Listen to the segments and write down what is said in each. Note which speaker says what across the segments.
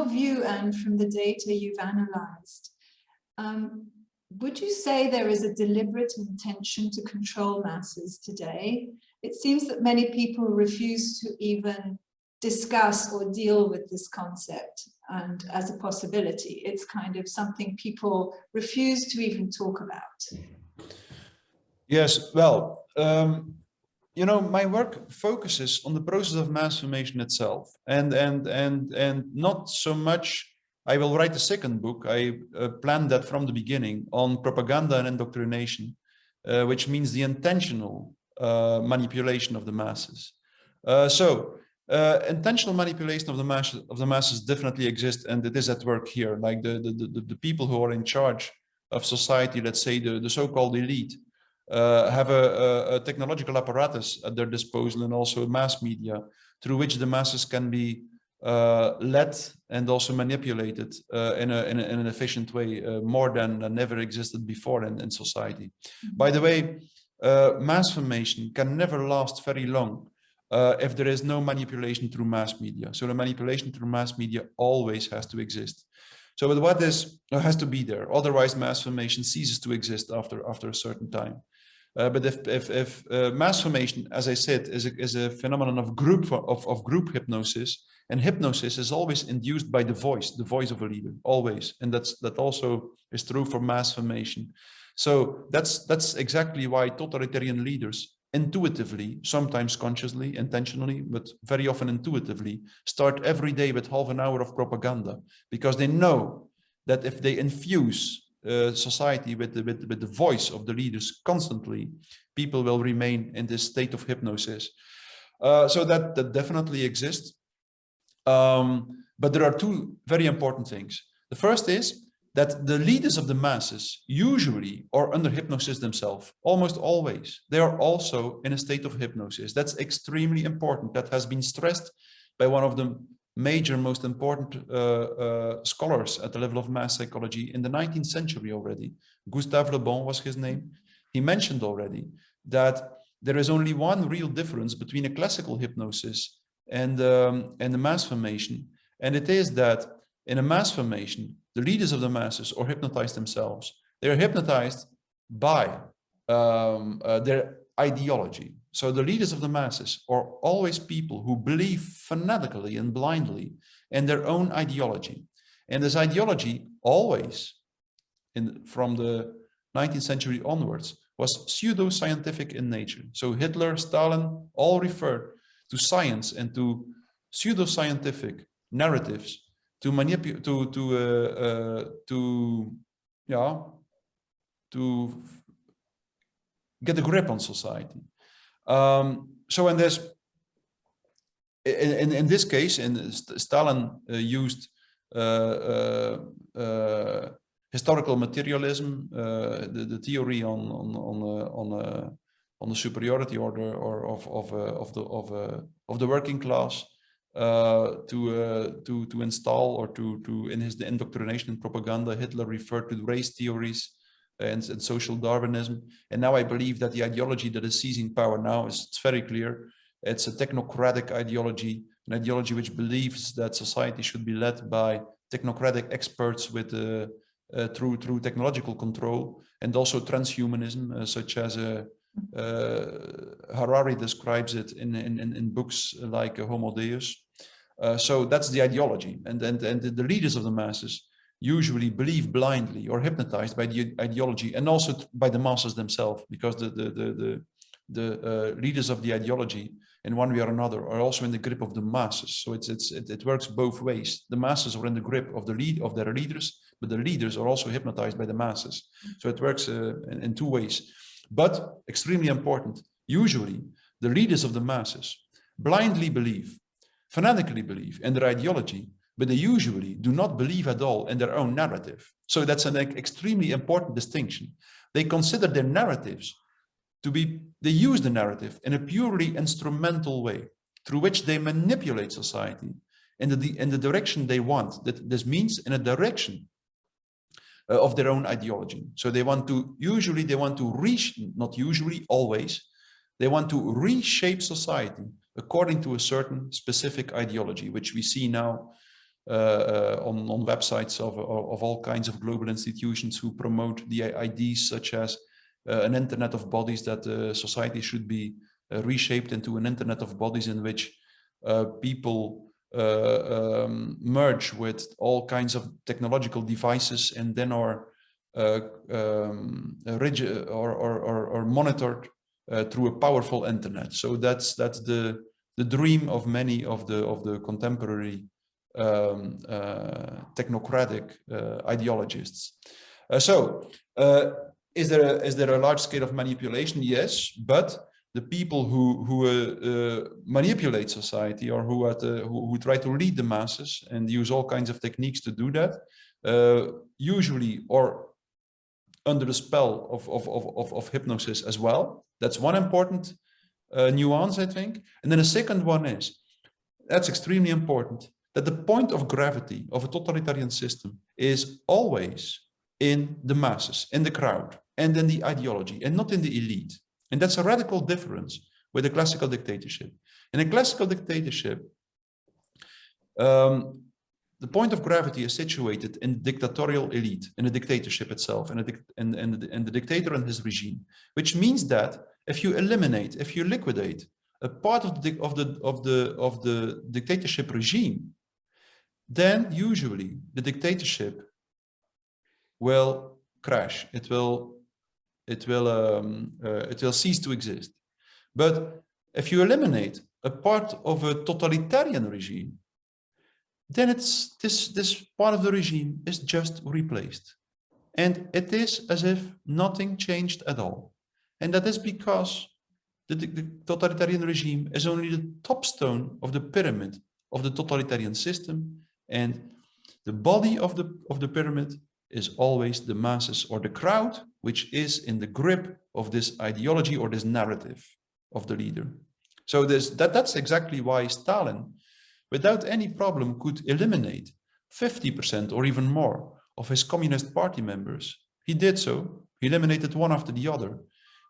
Speaker 1: your view and from the data you've analyzed, would you say there is a deliberate intention to control masses today? It seems that many people refuse to even discuss or deal with this concept and as a possibility. It's kind of something people refuse to even talk about.
Speaker 2: Yes, well, you know, my work focuses on the process of mass formation itself, and not so much. I will write a second book. I planned that from the beginning on propaganda and indoctrination, which means the intentional manipulation of the masses. Intentional manipulation of the masses definitely exists, and it is at work here. Like the people who are in charge of society, let's say the so-called elite, have a technological apparatus at their disposal, and also mass media through which the masses can be led and also manipulated in an efficient way, more than ever existed before in society. Mm-hmm. By the way, mass formation can never last very long if there is no manipulation through mass media. So the manipulation through mass media always has to exist. So what has to be there? Otherwise, mass formation ceases to exist after a certain time. But if mass formation, as I said, is a phenomenon of group hypnosis, and hypnosis is always induced by the voice of a leader, always, and that also is true for mass formation. So that's exactly why totalitarian leaders intuitively, sometimes consciously, intentionally, but very often intuitively, start every day with half an hour of propaganda, because they know that if they infuse society with the voice of the leaders constantly, people will remain in this state of hypnosis. So that definitely exists. But there are two very important things. The first is that the leaders of the masses usually are under hypnosis themselves, almost always. They are also in a state of hypnosis. That's extremely important. That has been stressed by one of the major, most important scholars at the level of mass psychology in the 19th century already. Gustave Le Bon was his name. He mentioned already that there is only one real difference between a classical hypnosis and the mass formation, and it is that in a mass formation, the leaders of the masses are hypnotized themselves. They are hypnotized by their ideology. So the leaders of the masses are always people who believe fanatically and blindly in their own ideology. And this ideology always, from the 19th century onwards, was pseudo-scientific in nature. So Hitler, Stalin, all referred to science and to pseudo-scientific narratives to manipulate, to get a grip on society. So in this case, Stalin used historical materialism, the theory on the superiority order of the working class, to install, or to in his indoctrination and propaganda, Hitler referred to race theories and social Darwinism. And now I believe that the ideology that is seizing power now it's very clear. It's a technocratic ideology, an ideology which believes that society should be led by technocratic experts with through technological control, and also transhumanism, such as Harari describes it in books like Homo Deus. So that's the ideology, and the leaders of the masses usually believe blindly or hypnotized by the ideology, and also by the masses themselves, because the leaders of the ideology in one way or another are also in the grip of the masses. So it works both ways. The masses are in the grip of their leaders, but the leaders are also hypnotized by the masses. So it works in two ways. But extremely important, usually the leaders of the masses blindly believe, fanatically believe in their ideology, but they usually do not believe at all in their own narrative. So that's an extremely important distinction. They consider their narratives to be, they use the narrative in a purely instrumental way, through which they manipulate society in the direction they want. This means in a direction of their own ideology. So they want to, usually they want to not usually, always, they want to reshape society according to a certain specific ideology, which we see now on websites of all kinds of global institutions who promote the ideas such as an internet of bodies, that society should be reshaped into an internet of bodies in which people merge with all kinds of technological devices and then are rigid or monitored through a powerful internet. So that's the dream of many of the contemporary technocratic ideologists. Is there a large scale of manipulation? Yes, but the people who manipulate society, or who try to lead the masses and use all kinds of techniques to do that, usually or under the spell of hypnosis as well. That's one important nuance, I think. And then the second one is, that's extremely important, that the point of gravity of a totalitarian system is always in the masses, in the crowd, and in the ideology, and not in the elite. And that's a radical difference with a classical dictatorship. In a classical dictatorship, the point of gravity is situated in the dictatorial elite, in the dictatorship itself, and the dictator and his regime, which means that if you eliminate, if you liquidate a part of the dictatorship regime, then usually the dictatorship will crash. It will cease to exist. But if you eliminate a part of a totalitarian regime, then it's this part of the regime is just replaced. And it is as if nothing changed at all. And that is because the totalitarian regime is only the top stone of the pyramid of the totalitarian system. And the body of the pyramid is always the masses or the crowd, which is in the grip of this ideology or this narrative of the leader. So that's exactly why Stalin, without any problem, could eliminate 50% or even more of his Communist Party members. He did so. He eliminated one after the other.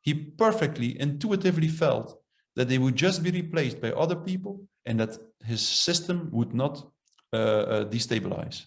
Speaker 2: He perfectly, intuitively felt that they would just be replaced by other people and that his system would not destabilize.